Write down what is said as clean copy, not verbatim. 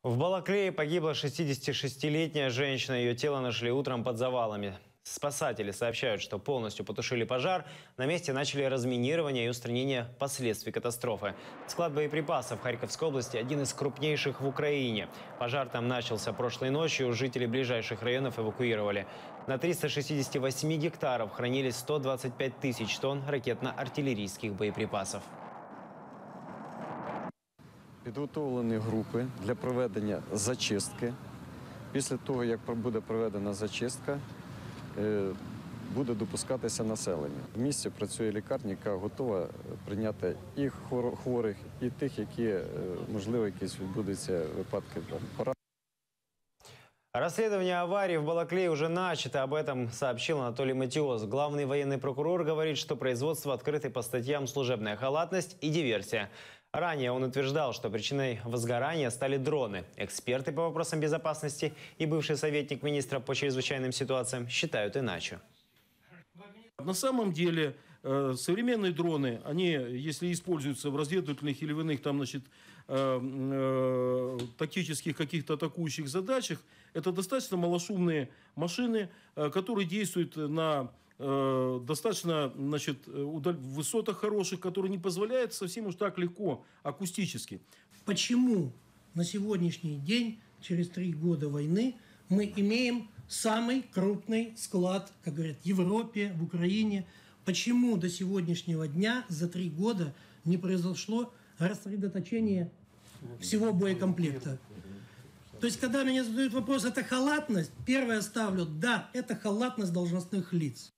В Балаклее погибла 66-летняя женщина. Ее тело нашли утром под завалами. Спасатели сообщают, что полностью потушили пожар. На месте начали разминирование и устранение последствий катастрофы. Склад боеприпасов в Харьковской области – один из крупнейших в Украине. Пожар там начался прошлой ночью. Жителей ближайших районов эвакуировали. На 368 гектаров хранились 125 тысяч тонн ракетно-артиллерийских боеприпасов. Підготовлені групи для проведення зачистки. Після того, як буде проведена зачистка, буде допускатися населення. В місті працює лікарня, яка готова прийняти і хворих, і тих, які, можливо, якісь відбудуться випадки поранення. Расследование аварии в Балаклее уже начато. Об этом сообщил Анатолий Матиос. Главный военный прокурор говорит, что производство открыто по статьям «Служебная халатность» и «Диверсия». Ранее он утверждал, что причиной возгорания стали дроны. Эксперты по вопросам безопасности и бывший советник министра по чрезвычайным ситуациям считают иначе. На самом деле современные дроны, они, если используются в разведывательных или в иных там, значит, тактических каких-то атакующих задачах, это достаточно малошумные машины, которые действуют на достаточно, значит, высотах хороших, которые не позволяют совсем уж так легко акустически. Почему на сегодняшний день, через 3 года войны, мы имеем самый крупный склад, как говорят, в Европе, в Украине? Почему до сегодняшнего дня за 3 года не произошло рассредоточение всего боекомплекта? То есть, когда меня задают вопрос, это халатность, первое ставлю, да, это халатность должностных лиц.